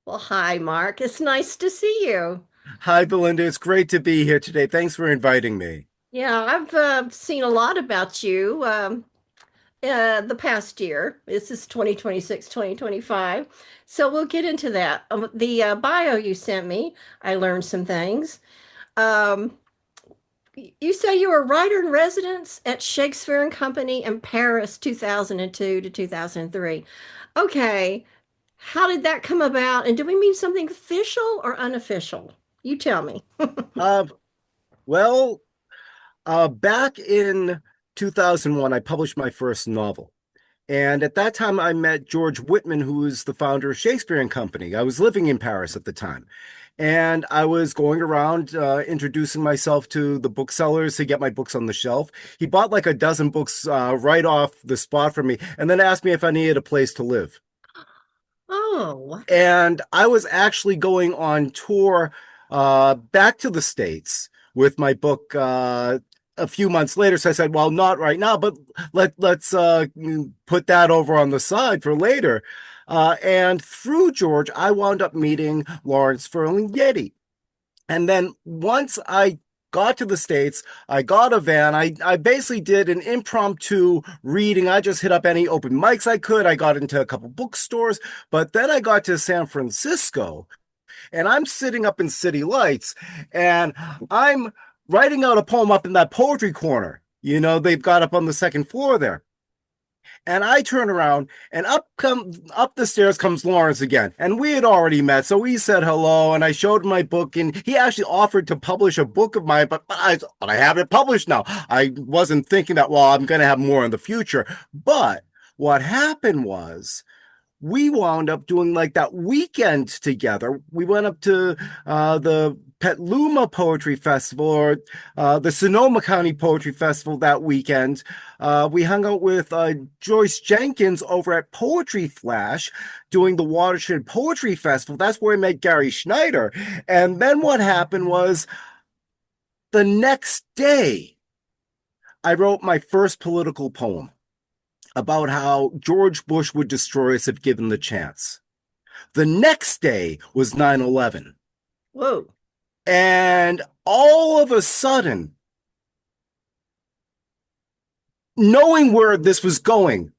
Well, hi, Mark. It's nice to see you. Hi, Belinda. It's great to be here today. Thanks for inviting me. Yeah, I've seen a lot about you the past year. This is 2026, 2025. So we'll get into that. The bio you sent me, I learned some things. Um, you say you were writer in residence at Shakespeare and Company in Paris, 2002 to 2003. Okay, how did that come about? And do we mean something official or unofficial? You tell me. Uh, well, back in 2001, I published my first novel. And at that time, I met George Whitman, who is the founder of Shakespeare and Company. I was living in Paris at the time. And I was going around introducing myself to the booksellers to get my books on the shelf. He bought like a dozen books right off the spot for me and then asked me if I needed a place to live. Oh, And I was actually going on tour back to the States with my book a few months later. So I said, well, not right now, but let's put that over on the side for later. And through George, I wound up meeting Lawrence Ferlinghetti. And then once I got to the States, I got a van. I basically did an impromptu reading. I just hit up any open mics I could. I got into a couple bookstores, but then I got to San Francisco and I'm sitting up in City Lights and I'm writing out a poem up in that poetry corner. They've got up on the second floor there. And I turn around and up the stairs comes Lawrence again. And we had already met. So we said hello and I showed him my book and he actually offered to publish a book of mine, but I have it published now. I wasn't thinking that, well, I'm going to have more in the future. But what happened was we wound up doing like that weekend together. We went up to the Petaluma Poetry Festival or the Sonoma County Poetry Festival that weekend. We hung out with Joyce Jenkins over at Poetry Flash doing the Watershed Poetry Festival. That's where I met Gary Schneider. And then what happened was the next day, I wrote my first political poem about how George Bush would destroy us if given the chance. The next day was 9/11. whoa. And all of a sudden, knowing where this was going,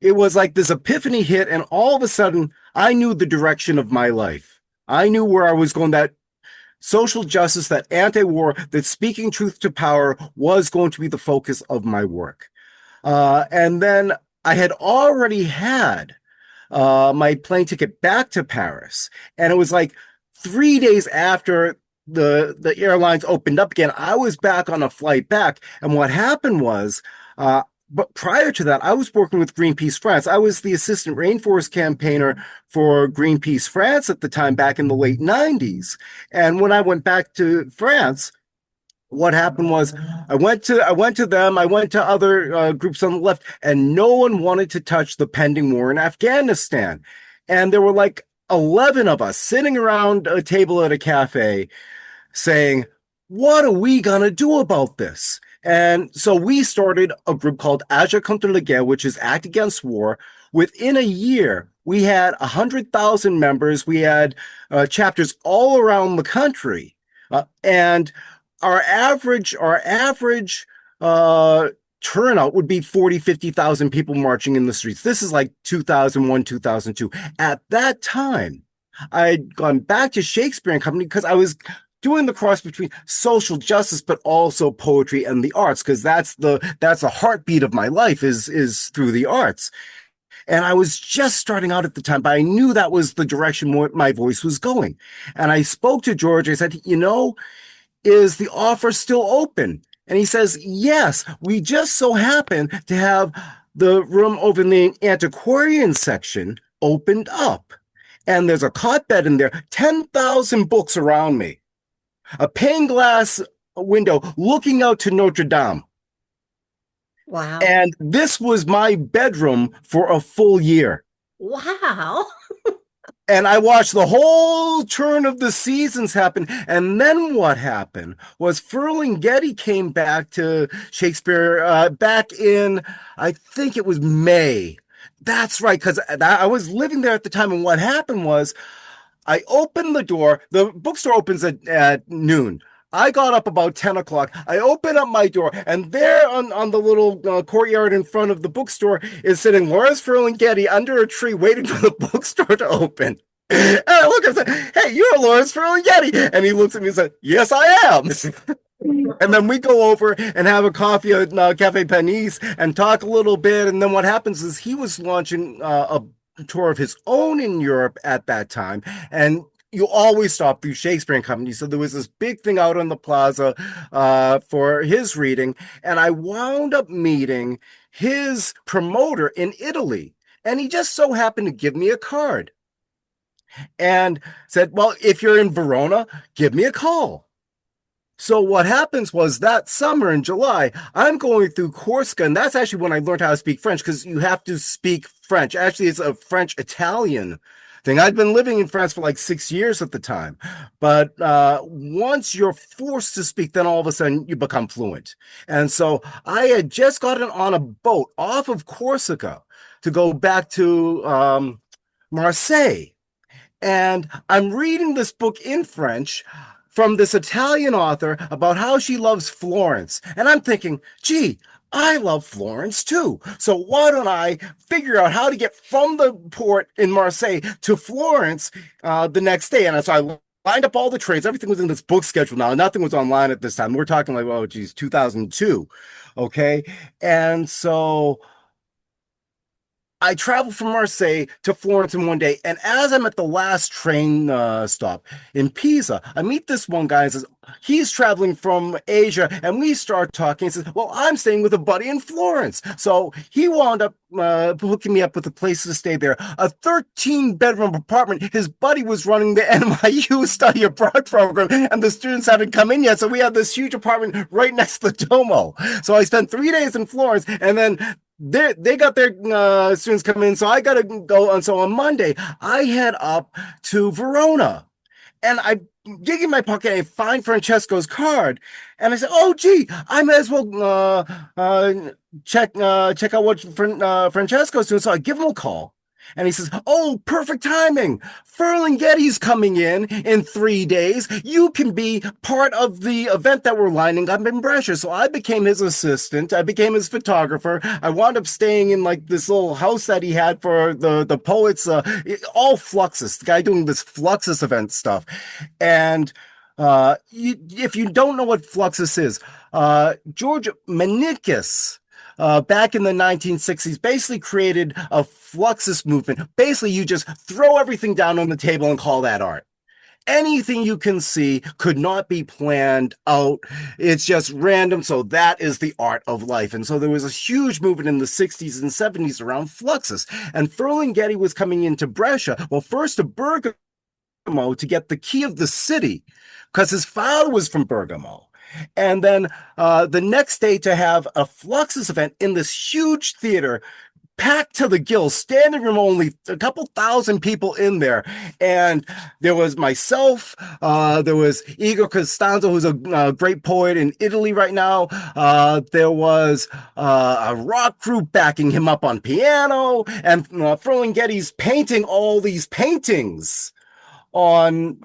it was like this epiphany hit. And all of a sudden, I knew the direction of my life. I knew where I was going, that social justice, that anti-war, that speaking truth to power was going to be the focus of my work. And then I had already had my plane ticket back to Paris. And it was like 3 days after the airlines opened up again, I was back on a flight back. And what happened was, but prior to that, I was working with Greenpeace France. I was the assistant rainforest campaigner for Greenpeace France at the time, back in the late 90s. And when I went back to France, what happened was I went to them, I went to other groups on the left, and no one wanted to touch the pending war in Afghanistan. And there were like 11 of us sitting around a table at a cafe saying, what are we gonna do about this? And so we started a group called Agir contre la guerre, which is Act Against War. Within a year, we had 100,000 members. We had chapters all around the country. And our average turnout would be 40, 50,000 people marching in the streets. This is like 2001, 2002. At that time, I'd gone back to Shakespeare and Company because I was doing the cross between social justice, but also poetry and the arts, because that's the heartbeat of my life is through the arts. And I was just starting out at the time, but I knew that was the direction my voice was going. And I spoke to George. I said, is the offer still open? And he says, yes, we just so happen to have the room over in the antiquarian section opened up. And there's a cot bed in there, 10,000 books around me, a pane glass window looking out to Notre Dame. Wow. And this was my bedroom for a full year. Wow. And I watched the whole turn of the seasons happen. And then what happened was Ferlinghetti came back to Shakespeare back in, I think it was May. That's right, because I was living there at the time. And what happened was I opened the door. The bookstore opens at noon. I got up about 10 o'clock. I open up my door, and there on the little courtyard in front of the bookstore is sitting Lawrence Ferlinghetti under a tree waiting for the bookstore to open. And I look and say, "Hey, you're Lawrence Ferlinghetti." And he looks at me and said, "Yes, I am." And then we go over and have a coffee at Cafe Panis and talk a little bit. And then what happens is he was launching a tour of his own in Europe at that time. And you always stop through Shakespeare and Company. So there was this big thing out on the plaza for his reading. And I wound up meeting his promoter in Italy. And he just so happened to give me a card and said, "Well, if you're in Verona, give me a call." So what happens was that summer in July, I'm going through Corsica, and that's actually when I learned how to speak French because you have to speak French. Actually, it's a French-Italian thing. I'd been living in France for like 6 years at the time, but once you're forced to speak, then all of a sudden you become fluent. And so I had just gotten on a boat off of Corsica to go back to Marseille, and I'm reading this book in French from this Italian author about how she loves Florence. And I'm thinking, gee, I love Florence too. So why don't I figure out how to get from the port in Marseille to Florence the next day? And so I lined up all the trains. Everything was in this book schedule now. Nothing was online at this time. We're talking like, oh, geez, 2002. Okay. And so I traveled from Marseille to Florence in one day, and as I'm at the last train stop in Pisa, I meet this one guy and says he's traveling from Asia, and we start talking. He says, "Well, I'm staying with a buddy in Florence," so he wound up hooking me up with a place to stay there, a 13-bedroom apartment. His buddy was running the NYU study abroad program, and the students hadn't come in yet, so we had this huge apartment right next to the Duomo. So I spent 3 days in Florence, and then they got their students coming in, so I gotta go. And so on Monday, I head up to Verona, and I dig in my pocket and I find Francesco's card, and I said, "Oh, gee, I might as well check out what Francesco's doing." So I give him a call, and he says, "Oh, perfect timing. Ferlinghetti's coming in 3 days. You can be part of the event that we're lining up in Brescia." So I became his assistant. I became his photographer. I wound up staying in like this little house that he had for the poets, all Fluxus, the guy doing this Fluxus event stuff. And if you don't know what Fluxus is, George Manikis back in the 1960s basically created a Fluxus movement. Basically, you just throw everything down on the table and call that art. Anything you can see could not be planned out. It's just random. So that is the art of life. And so there was a huge movement in the 60s and 70s around Fluxus. And Ferlinghetti was coming into Brescia. Well, first to Bergamo to get the key of the city because his father was from Bergamo. And then the next day to have a Fluxus event in this huge theater, packed to the gills, standing room only, a couple thousand people in there. And there was myself, there was Igor Costanzo, who's a great poet in Italy right now. There was a rock group backing him up on piano, and Ferlinghetti's painting all these paintings on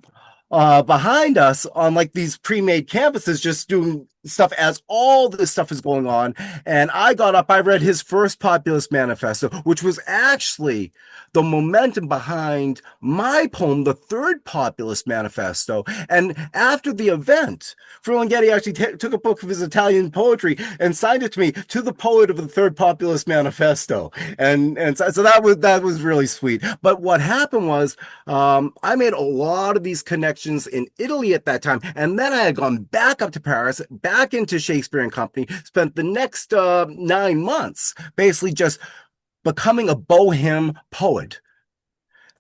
behind us on like these pre-made canvases, just doing stuff as all this stuff is going on. And I got up, I read his first populist manifesto, which was actually the momentum behind my poem, the third populist manifesto. And after the event, Ferlinghetti actually took a book of his Italian poetry and signed it to me, to the poet of the third populist manifesto. And so that was really sweet. But what happened was I made a lot of these connections in Italy at that time, and then I had gone back up to Paris, back into Shakespeare and Company, spent the next 9 months basically just becoming a bohem poet.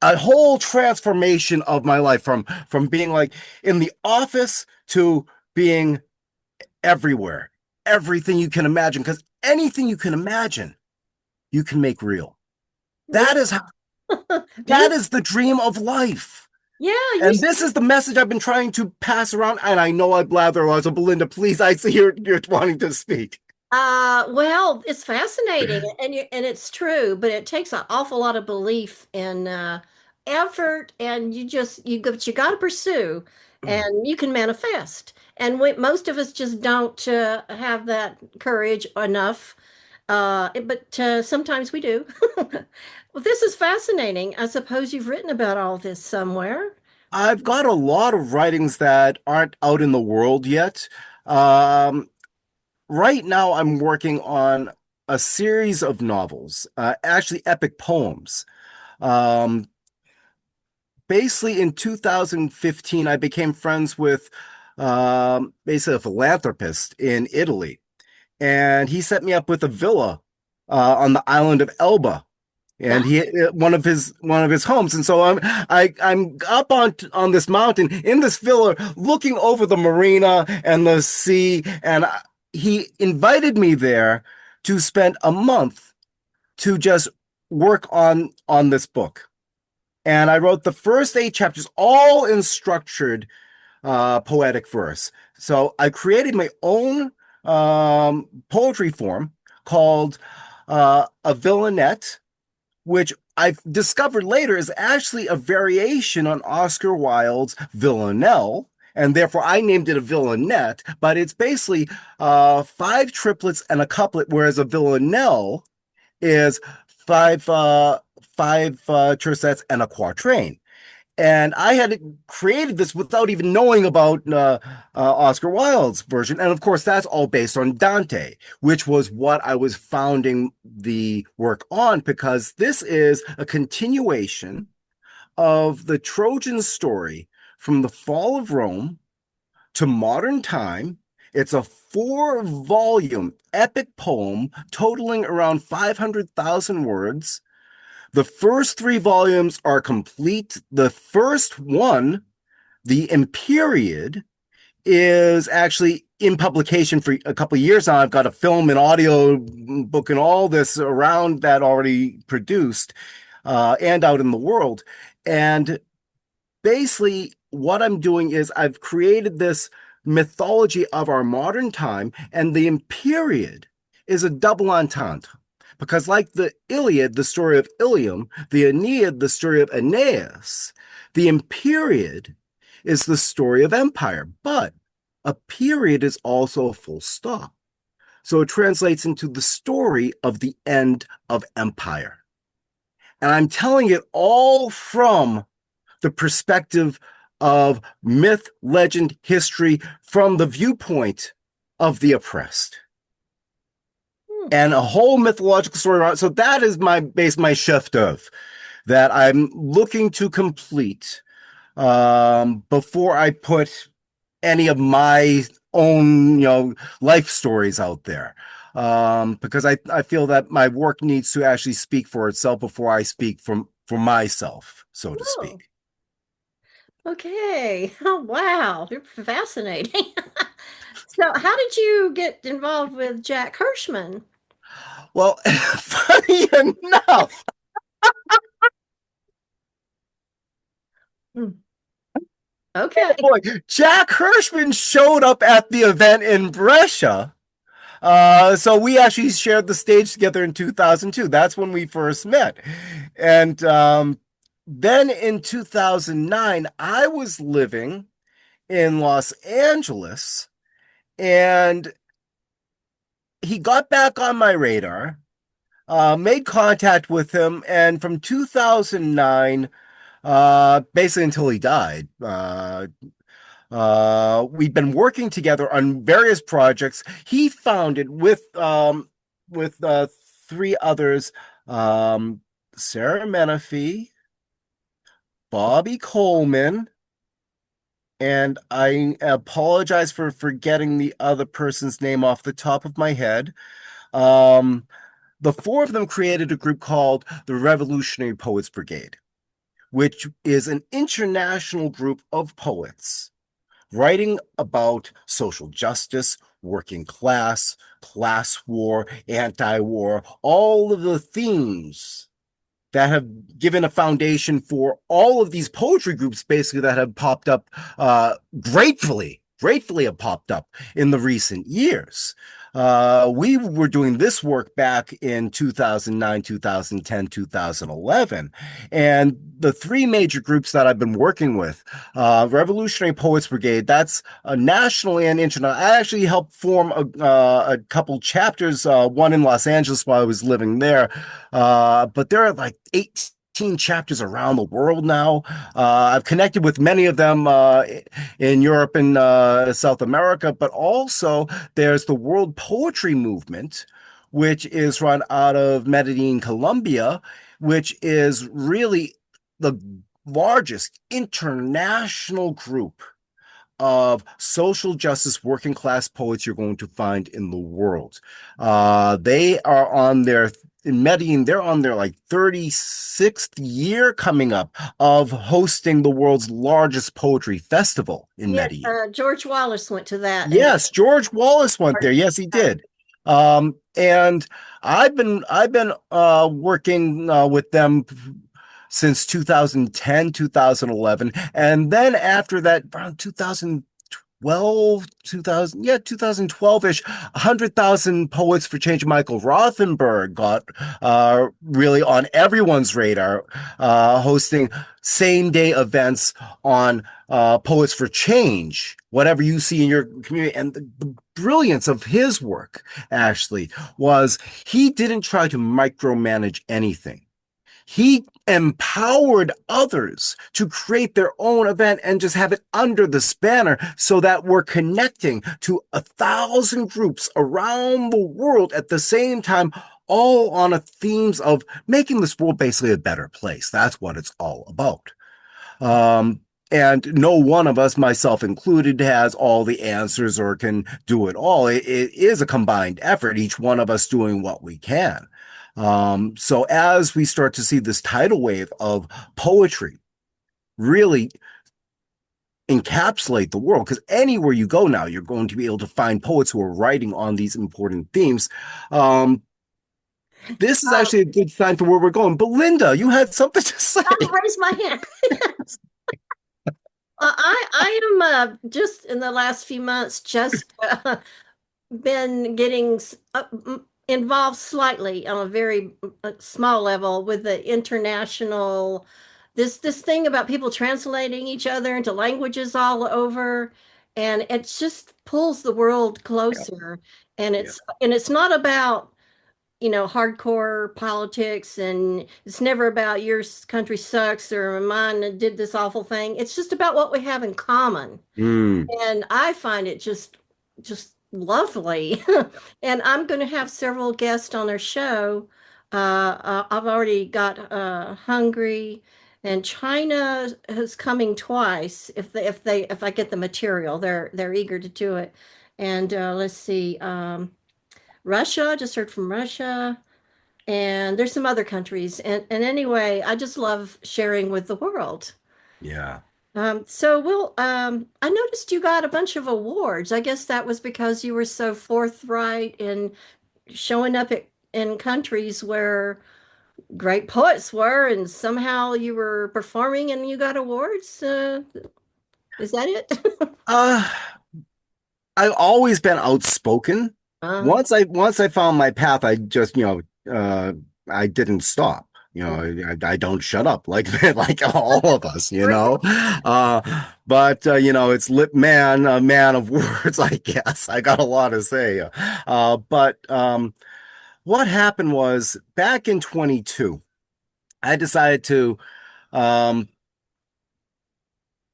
A whole transformation of my life from being like in the office to being everywhere, everything you can imagine, because anything you can imagine, you can make real. Yeah. That is how, that is the dream of life. Yeah, And this is the message I've been trying to pass around. And I know I blather a lot. So Belinda, please, I see you're wanting to speak. well, it's fascinating and it's true, but it takes an awful lot of belief in effort, and but you got to pursue, and you can manifest. And most of us just don't have that courage enough, but sometimes we do. Well, this is fascinating. I suppose you've written about all this somewhere. I've got a lot of writings that aren't out in the world yet. Um, right now, I'm working on a series of novels, actually epic poems. Um, basically, in 2015, I became friends with basically a philanthropist in Italy, and he set me up with a villa on the island of Elba. And he one of his homes, and so I'm up on this mountain in this villa, looking over the marina and the sea, and he invited me there to spend a month to just work on this book. And I wrote the first 8 chapters, all in structured poetic verse. So I created my own poetry form called a villanette, which I've discovered later is actually a variation on Oscar Wilde's Villanelle, and therefore I named it a villanette, but it's basically 5 triplets and a couplet, whereas a villanelle is five tercets and a quatrain. And I had created this without even knowing about Oscar Wilde's version. And of course, that's all based on Dante, which was what I was founding the work on, because this is a continuation of the Trojan story from the fall of Rome to modern time. It's a 4 volume epic poem totaling around 500,000 words. The first 3 volumes are complete. The first one, the Imperiod, is actually in publication for a couple of years now. I've got a film and audio book and all this around that already produced and out in the world. And basically, what I'm doing is I've created this mythology of our modern time, and the Imperiod is a double entendre. Because, like the Iliad, the story of Ilium, the Aeneid, the story of Aeneas, the Imperiod is the story of empire. But a period is also a full stop. So it translates into the story of the end of empire. And I'm telling it all from the perspective of myth, legend, history, from the viewpoint of the oppressed. Hmm. And a whole mythological story around. So that is my shift of that I'm looking to complete before I put any of my own, life stories out there. Because I feel that my work needs to actually speak for itself before I speak for myself, so to Oh, speak. okay. Oh, wow. You're fascinating. So, how did you get involved with Jack Hirschman? Well, funny enough, Hmm. Okay. boy, Jack Hirschman showed up at the event in Brescia. So we actually shared the stage together in 2002. That's when we first met. And then in 2009, I was living in Los Angeles, and he got back on my radar, made contact with him, and from 2009, basically until he died, we've been working together on various projects. He founded with 3 others, um, Sarah Menifee, Bobby Coleman, and I apologize for forgetting the other person's name off the top of my head. Um, the 4 of them created a group called the Revolutionary Poets Brigade, which is an international group of poets writing about social justice, working class war, anti-war, all of the themes that have given a foundation for all of these poetry groups basically that have popped up gratefully have popped up in the recent years. We were doing this work back in 2009, 2010, 2011. And the three major groups that I've been working with, Revolutionary Poets Brigade, that's nationally and internationally. I actually helped form a couple chapters, one in Los Angeles while I was living there. But there are like 18 chapters around the world now. I've connected with many of them in Europe and South America, but also there's the World Poetry Movement, which is run out of Medellin, Colombia, which is really the largest international group of social justice working class poets you're going to find in the world. They are on their in Medellin, they're on their like 36th year coming up of hosting the world's largest poetry festival in Yes, Medellin. George Wallace went to that and got Yes, George Wallace went there. Yes, he did. And I've been working with them since 2010, 2011, and then after that, around 2012, 2000, yeah, 2012-ish, 100,000 Poets for Change. Michael Rothenberg got really on everyone's radar, hosting same day events on Poets for Change, whatever you see in your community. And the brilliance of his work actually was he didn't try to micromanage anything. He empowered others to create their own event and just have it under this banner so that we're connecting to 1,000 groups around the world at the same time, all on a themes of making this world basically a better place. That's what it's all about. Um, and no one of us, myself included, has all the answers or can do it all. It is a combined effort, each one of us doing what we can. So as we start to see this tidal wave of poetry really encapsulate the world, because anywhere you go now, you're going to be able to find poets who are writing on these important themes. Um, this is um, actually a good sign for where we're going. But Linda, you had something to say. I'll raise my hand. I am just in the last few months just been getting involved slightly on a very small level with the international this thing about people translating each other into languages all over, and it just pulls the world Yeah, closer. And yeah. it's not about hardcore politics, and it's never about your country sucks or mine did this awful thing. It's just about what we have in common. Mm, And I find it just lovely. And I'm going to have several guests on their show. I've already got Hungary, and China is coming twice if I get the material. They're eager to do it. And let's see, Russia, just heard from Russia, and there's some other countries. And anyway, I just love sharing with the world. yeah. So Will, I noticed you got a bunch of awards. I guess that was because you were so forthright in showing up in countries where great poets were, and somehow you were performing and you got awards. Is that it? Uh, I've always been outspoken. Uh, Once I found my path, I just, I didn't stop. I don't shut up like like all of us, you great. know. But it's Lipman, a man of words, I guess. I got a lot to say. But what happened was back in 22, I decided to um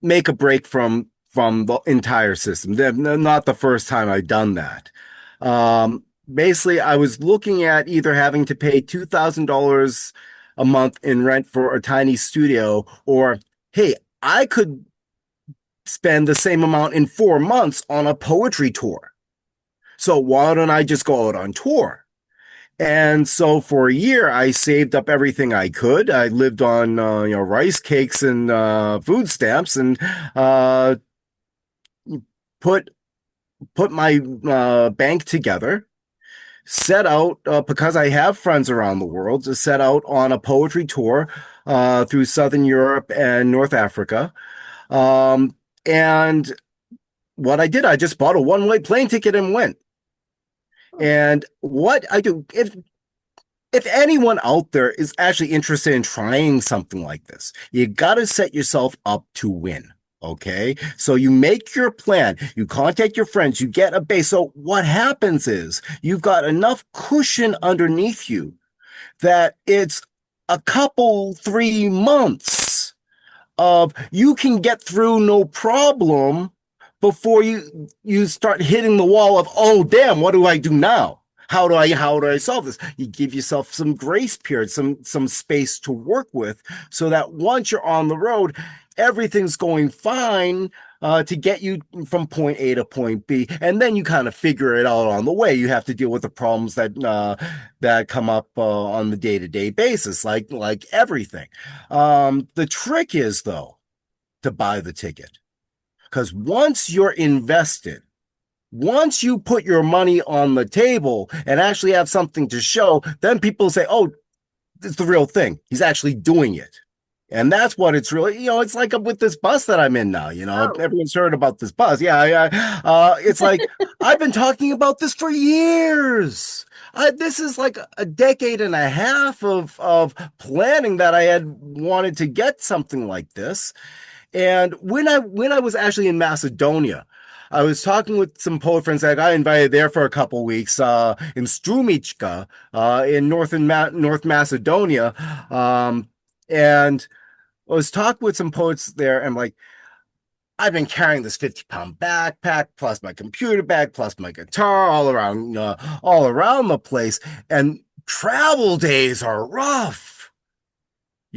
make a break from the entire system. Not the first time I've done that. Basically, I was looking at either having to pay $2,000 a month in rent for a tiny studio, or hey, I could spend the same amount in 4 months on a poetry tour. So why don't I just go out on tour? And so for a year, I saved up everything I could. I lived on rice cakes and food stamps, and uh, put put my bank together, set out because I have friends around the world to set out on a poetry tour through Southern Europe and North Africa. And what I did, I just bought a one-way plane ticket and went. And what I do, if anyone out there is actually interested in trying something like this, you got to set yourself up to win. Okay. So you make your plan, you contact your friends, you get a base. So what happens is you've got enough cushion underneath you that it's a couple, 3 months of you can get through no problem before you start hitting the wall of, oh damn, what do I do now? How do I solve this? You give yourself some grace period, some space to work with, so that once you're on the road, everything's going fine, to get you from point A to point B, and then you kind of figure it out on the way. You have to deal with the problems that come up on the day-to-day basis, like everything. The trick is though to buy the ticket, because once you're invested, once you put your money on the table and actually have something to show, then people say, oh, it's the real thing. He's actually doing it. And that's what it's really, it's like with this bus that I'm in now. Oh, Everyone's heard about this bus. Yeah, it's like I've been talking about this for years. This is like a decade and a half of planning that I had wanted to get something like this. And when I was actually in Macedonia, I was talking with some poet friends that I got invited there for a couple weeks, in Strumica, in North Macedonia. And I was talking with some poets there, and like, I've been carrying this 50-pound backpack plus my computer bag plus my guitar all around the place, and travel days are rough.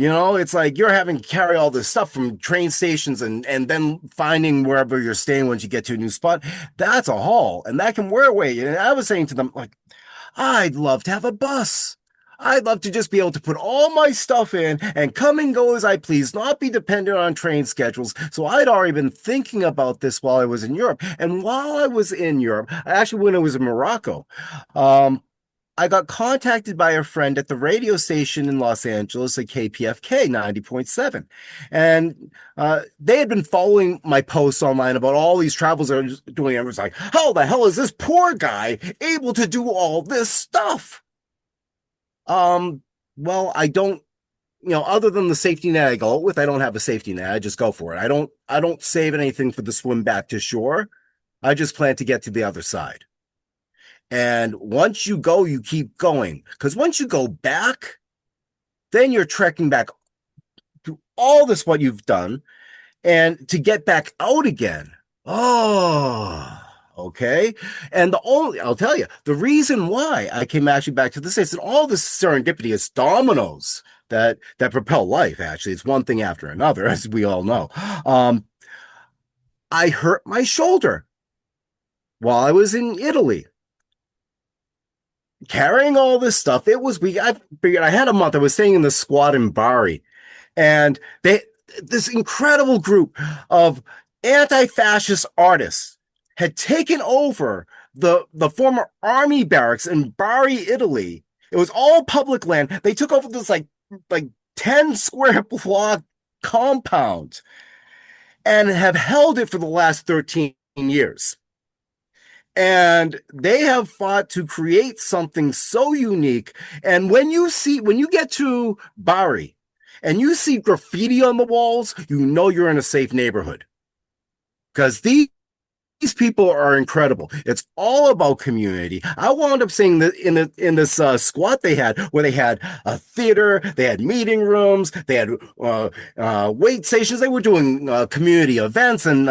It's like you're having to carry all this stuff from train stations and then finding wherever you're staying once you get to a new spot. That's a haul, and that can wear away. And I was saying to them, like, I'd love to have a bus. I'd love to just be able to put all my stuff in and come and go as I please, not be dependent on train schedules. So I'd already been thinking about this while I was in Europe. And while I was in Europe, actually, when I was in Morocco, um, I got contacted by a friend at the radio station in Los Angeles at KPFK 90.7. And they had been following my posts online about all these travels I was doing. And I was like, how the hell is this poor guy able to do all this stuff? Um, well, I don't, other than the safety net I go out with, I don't have a safety net. I just go for it. I don't save anything for the swim back to shore. I just plan to get to the other side. And once you go, you keep going. Because once you go back, then you're trekking back through all this, what you've done, and to get back out again. Oh, okay. And I'll tell you, the reason why I came actually back to the States, and all this serendipity is dominoes that propel life, actually. It's one thing after another, as we all know. I hurt my shoulder while I was in Italy carrying all this stuff. It was we I figured I had a month. I was staying in the squat in Bari, and this incredible group of anti-fascist artists had taken over the former army barracks in Bari, Italy. It was all public land. They took over this like 10 square block compound and have held it for the last 13 years. And they have fought to create something so unique. And when you get to Bari and you see graffiti on the walls, you know you're in a safe neighborhood. Because these people are incredible. It's all about community. I wound up seeing that in this squat they had, where they had a theater, they had meeting rooms, they had wait stations. They were doing community events and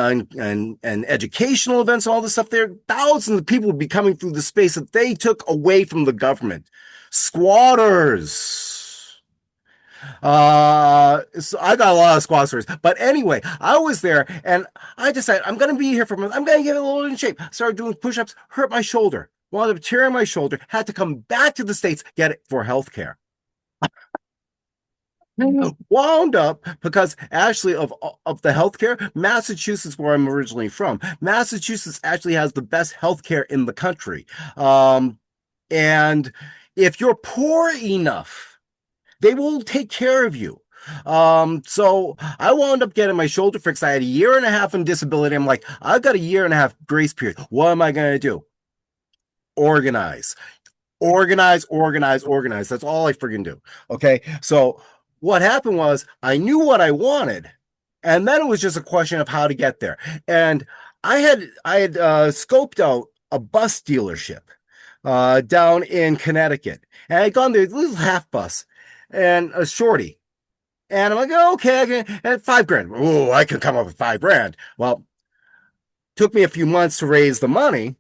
educational events, all this stuff. There, thousands of people would be coming through the space that they took away from the government. Squatters. So I got a lot of squat stories, but anyway, I was there and I decided I'm going to be here for a month. I'm going to get a little in shape. Started doing push-ups, hurt my shoulder, wound up tearing my shoulder, had to come back to the States, get it for healthcare. Wound up because actually of the healthcare, Massachusetts, where I'm originally from, Massachusetts actually has the best healthcare in the country. And if you're poor enough, they will take care of you. So I wound up getting my shoulder fixed. I had a year and a half in disability. I'm like, I've got a year and a half grace period. What am I going to do? organize, organize, organize, organize. That's all I friggin' do. Okay. So what happened was I knew what I wanted, and then it was just a question of how to get there. And I had scoped out a bus dealership down in Connecticut, and I'd gone to a little half bus and a shorty. And I'm like, oh, okay, I can, and $5,000. Oh, I can come up with $5,000. Well, took me a few months to raise the money,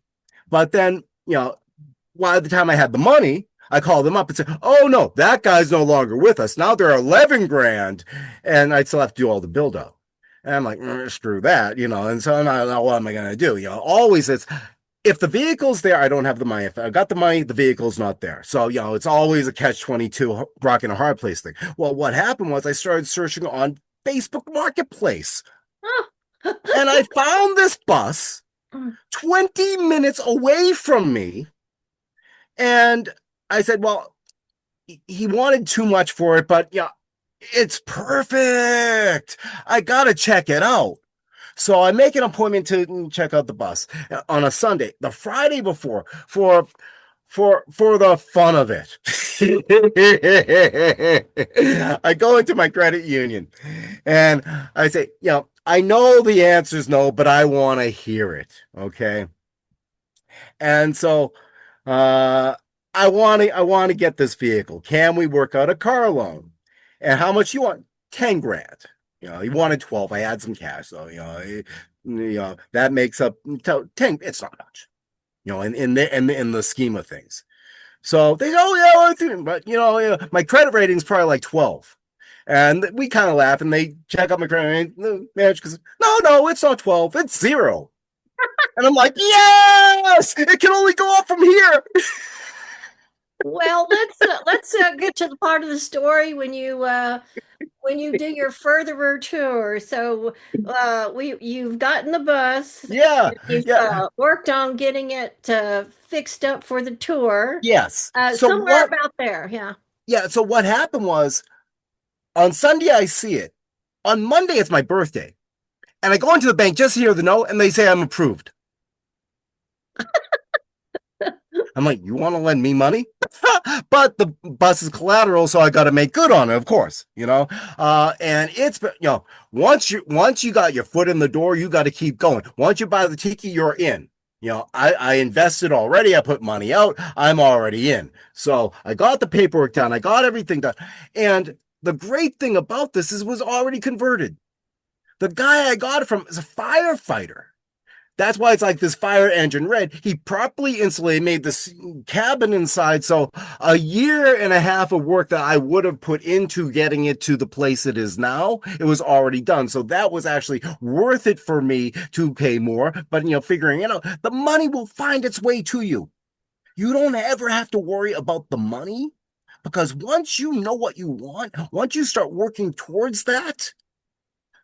but then, by the time I had the money, I called them up and said, "Oh no, that guy's no longer with us. Now they're 11,000,000," and I still have to do all the build up. And I'm like, screw that, And so now what am I going to do? Always it's if the vehicle's there, I don't have the money. If I got the money, the vehicle's not there. So it's always a catch-22, rock and a hard place thing. Well, what happened was I started searching on Facebook Marketplace, and I found this bus 20 minutes away from me. And I said, well, he wanted too much for it, but it's perfect. I got to check it out. So I make an appointment to check out the bus on a Sunday, the Friday before, for the fun of it. I go into my credit union and I say, I know the answer is no, but I want to hear it. Okay. And so I want to get this vehicle. Can we work out a car loan? And how much you want? 10,000. He wanted 12. I had some cash, so that makes up 10. It's not much, in the scheme of things. So they go, oh yeah, but my credit rating is probably like 12. And we kind of laugh, and they check out my credit rating. The manager goes, no, it's not 12, it's 0. And I'm like, yes, it can only go up from here. Well, let's get to the part of the story when you do your furtherer tour. So you've gotten the bus, Yeah, you've yeah, worked on getting it fixed up for the tour. yes. So Somewhere what? about there, yeah. Yeah. So what happened was on Sunday I see it. On Monday it's my birthday, and I go into the bank just to hear the note, and they say I'm approved. I'm like, you want to lend me money? But the bus is collateral, so I got to make good on it, of course, and it's, once you got your foot in the door, you got to keep going. Once you buy the ticket, you're in. I invested already. I put money out. I'm already in. So I got the paperwork done. I got everything done. And the great thing about this is it was already converted. The guy I got it from is a firefighter. That's why it's like this fire engine red. He properly insulated, made this cabin inside. So a year and a half of work that I would have put into getting it to the place it is now, it was already done. So that was actually worth it for me to pay more. But, figuring, the money will find its way to you. You don't ever have to worry about the money, because once you know what you want, once you start working towards that,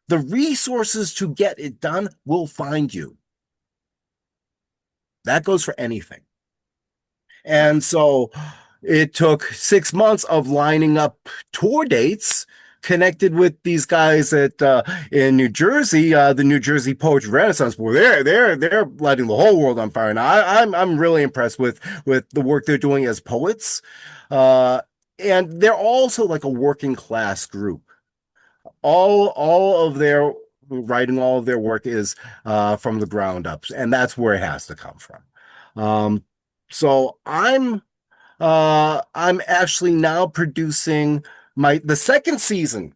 the resources to get it done will find you. That goes for anything. And so it took 6 months of lining up tour dates, connected with these guys in New Jersey, the New Jersey Poetry Renaissance Board. They're lighting the whole world on fire. Now I'm really impressed with the work they're doing as poets. And they're also like a working class group. All of their writing, all of their work is from the ground up, and that's where it has to come from. So I'm actually now producing the second season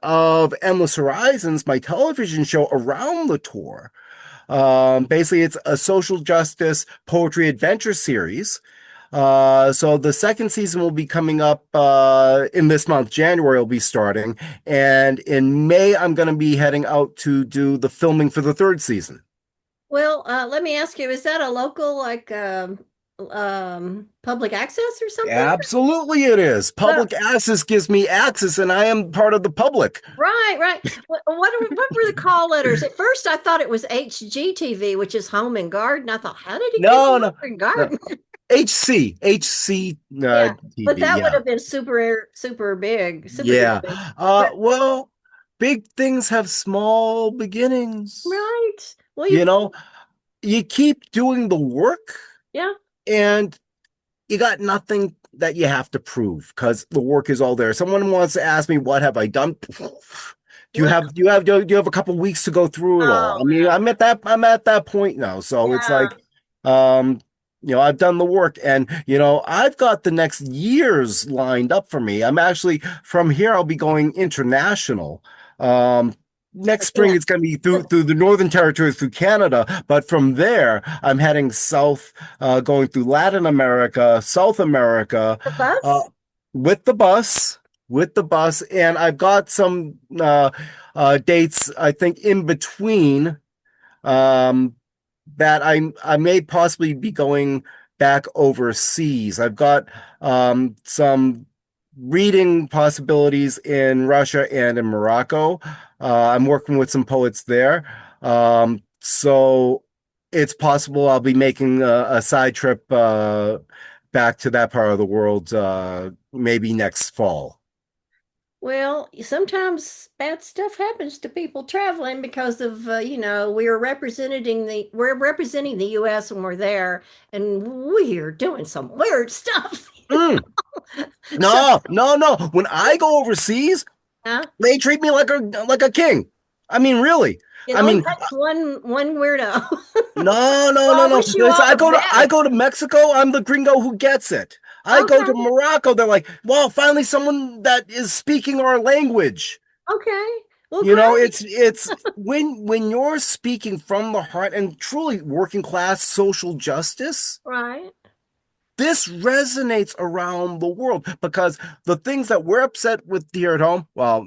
of Endless Horizons, my television show around the tour. Basically, it's a social justice poetry adventure series. So the second season will be coming up in this month. January will be starting, and in May I'm going to be heading out to do the filming for the third season. Well, let me ask you, is that a local public access or something? Absolutely, it is. Well, Public access gives me access, and I am part of the public. right, right. What were the call letters? At first, I thought it was HGTV, which is Home and Garden. I thought, how did it get No, Home no, and no. Garden? HC Yeah, but TV. that would Yeah, have been super big, super yeah. duper big. But Well, big things have small beginnings. right, well, You know, you keep doing the work, Yeah. and you got nothing that you have to prove because the work is all there. Someone wants to ask me what have I done? Well, Do you have a couple weeks to go through it all? oh, I mean, I'm at that point now. So it's yeah. like, um, I've done the work and I've got the next years lined up for me. I'm actually from here, I'll be going international. Um, Next spring Again, it's going to be through the Northern Territory through Canada, but from there I'm heading south, going through Latin America, South America, the uh, bus. with the bus, and I've got some dates I think in between, um, that I may possibly be going back overseas. I've got some reading possibilities in Russia and in Morocco. I'm working with some poets there. So it's possible I'll be making a side trip back to that part of the world maybe next fall. Well, sometimes bad stuff happens to people traveling because of we're representing the U.S. when we're there, and we're doing some weird stuff. Mm, So, no, no, no. When I go overseas, uh, they treat me like a king. I mean, really. it I only mean, takes one weirdo. no, no, Well, no, I no. wish you all the I best. go to Mexico. I'm the gringo who gets it. I go to Okay, Morocco. They're like, "Wow, finally someone that is speaking our language." okay. Well, great. It's when you're speaking from the heart and truly working class social justice. Right. This resonates around the world because the things that we're upset with here at home, well,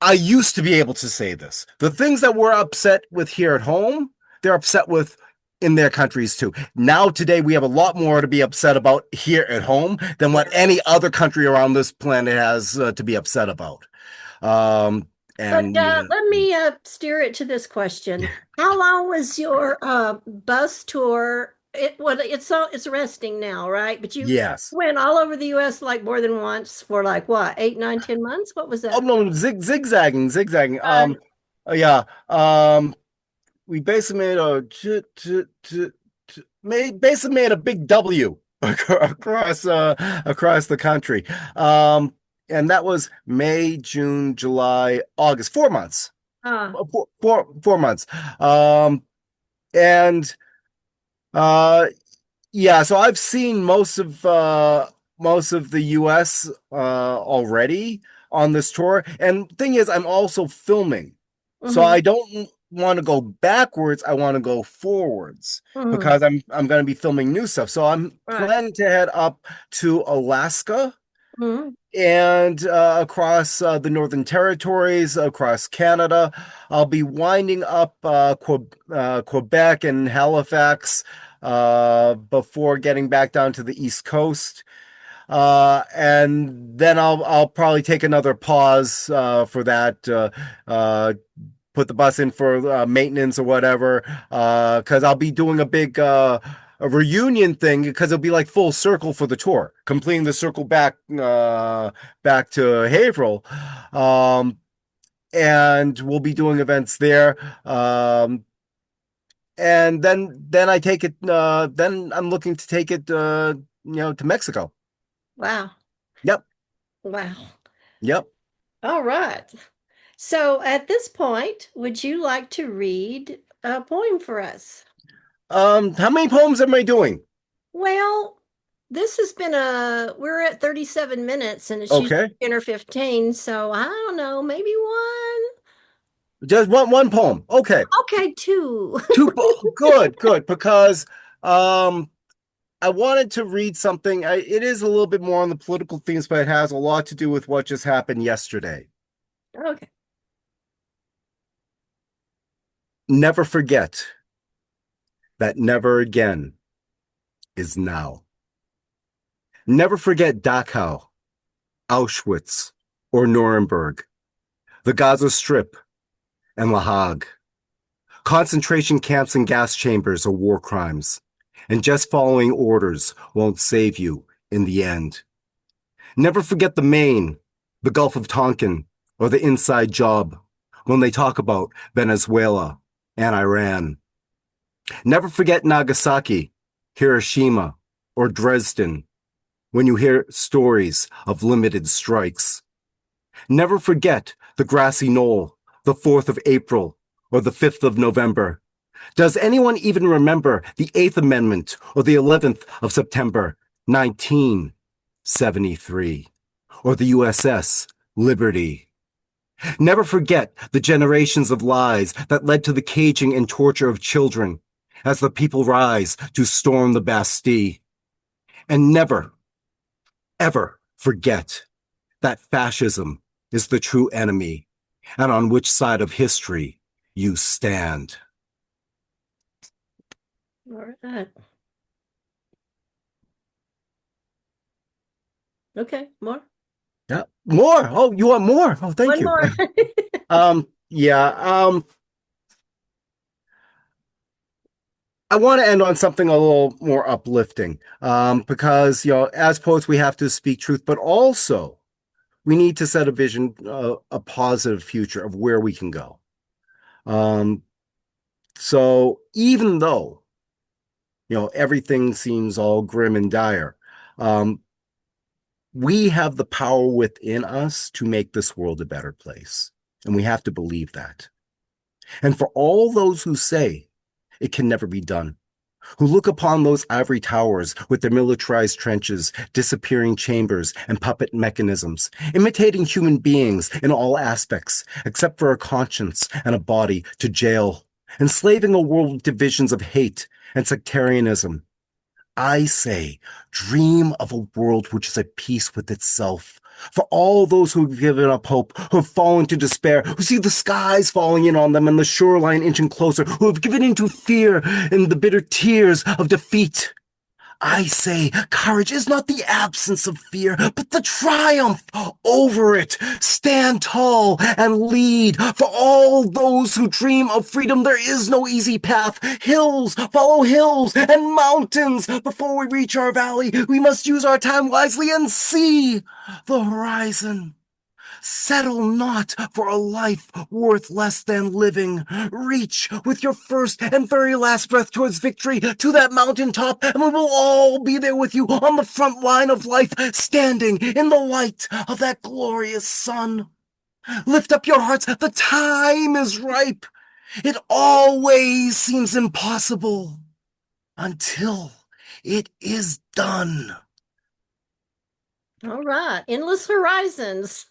I used to be able to say this. The things that we're upset with here at home, they're upset with in their countries too. Now, today, we have a lot more to be upset about here at home than what Yeah. any other country around this planet has to be upset about. Um, But and let me steer it to this question. How long was your bus tour? It's resting now, right? But you yes. went all over the U.S. like more than once for like what, 8, 9, 10 months? What was Oh that? no, zigzagging. Right. Yeah. We basically basically made a big W across the country. And that was May, June, July, August, 4 months. Ah, 4 months. Um, and uh, yeah, so I've seen most of the US already on this tour. And thing is, I'm also filming. So mm-hmm, I don't want to go backwards, I want to go forwards mm-hmm, because I'm going to be filming new stuff. So I'm right. planning to head up to Alaska Mm-hmm. and across the Northern Territories, across Canada. I'll be winding up Quebec and Halifax before getting back down to the East Coast. And then I'll probably take another pause for that. Put the bus in for maintenance or whatever, because I'll be doing a big a reunion thing because it'll be like full circle for the tour, completing the circle back to Haverhill, and we'll be doing events there. And then I take it. Then I'm looking to take it, to Mexico. Wow. Yep, Wow. yep. All right. So at this point, would you like to read a poem for us? How many poems am I doing? Well, this has been we're at 37 minutes and it's usually Okay, 10 or 15, so I don't know, maybe one. just one poem. Okay. Okay, two. Good, because um I wanted to read something. It is a little bit more on the political themes, but it has a lot to do with what just happened yesterday. Okay. Never forget that never again is now. Never forget Dachau, Auschwitz, or Nuremberg, the Gaza Strip, and La Hague. Concentration camps and gas chambers are war crimes, and just following orders won't save you in the end. Never forget the Maine, the Gulf of Tonkin, or the inside job when they talk about Venezuela and Iran. Never forget Nagasaki, Hiroshima, or Dresden when you hear stories of limited strikes. Never forget the grassy knoll, the 4th of April, or the 5th of November. Does anyone even remember the 8th Amendment or the 11th of September, 1973, or the USS Liberty? Never forget the generations of lies that led to the caging and torture of children as the people rise to storm the Bastille. And never, ever forget that fascism is the true enemy and on which side of history you stand. All right. Okay, more. Yeah, more. Oh, you want more? Oh, thank One you. more. Yeah. I want to end on something a little more uplifting, because as poets, we have to speak truth, but also we need to set a vision, a positive future of where we can go. Um, so even though everything seems all grim and dire, um, we have the power within us to make this world a better place, and we have to believe that. And for all those who say it can never be done, who look upon those ivory towers with their militarized trenches, disappearing chambers, and puppet mechanisms, imitating human beings in all aspects, except for a conscience and a body, to jail, enslaving a world with divisions of hate and sectarianism. I say, dream of a world which is at peace with itself. For all those who have given up hope, who have fallen to despair, who see the skies falling in on them and the shoreline inching closer, who have given into fear and the bitter tears of defeat. I say courage is not the absence of fear, but the triumph over it. Stand tall and lead. For all those who dream of freedom, there is no easy path. Hills follow hills and mountains. Before we reach our valley, we must use our time wisely and see the horizon. Settle not for a life worth less than living. Reach with your first and very last breath towards victory to that mountaintop, and we will all be there with you on the front line of life, standing in the light of that glorious sun. Lift up your hearts. The time is ripe. It always seems impossible until it is done. All right. Endless horizons.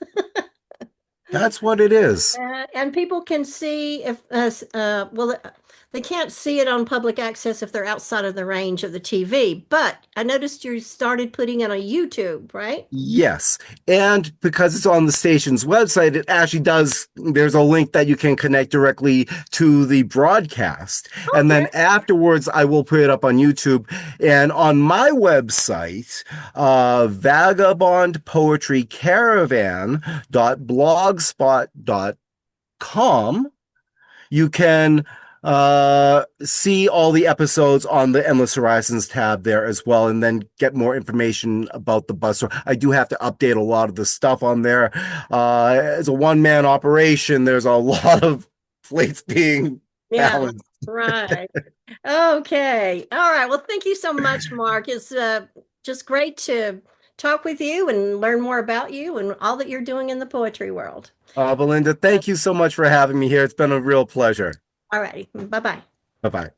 That's what it is. And people can see if, well, they can't see it on public access if they're outside of the range of the TV. But I noticed you started putting it on YouTube, right? Yes. And because it's on the station's website, it actually there's a link that you can connect directly to the broadcast. And Okay. then afterwards, I will put it up on YouTube. And on my website, Vagabond Poetry Caravan.blogspot.com, you can see all the episodes on the Endless Horizons tab there as well, and then get more information about the bus. So I do have to update a lot of the stuff on there. It's a one-man operation. There's a lot of plates being Yeah, balanced. right. Okay. All right. Well, thank you so much, Mark. It's just great to talk with you and learn more about you and all that you're doing in the poetry world. Belinda, thank you so much for having me here. It's been a real pleasure. All righty. Bye-bye. Bye-bye.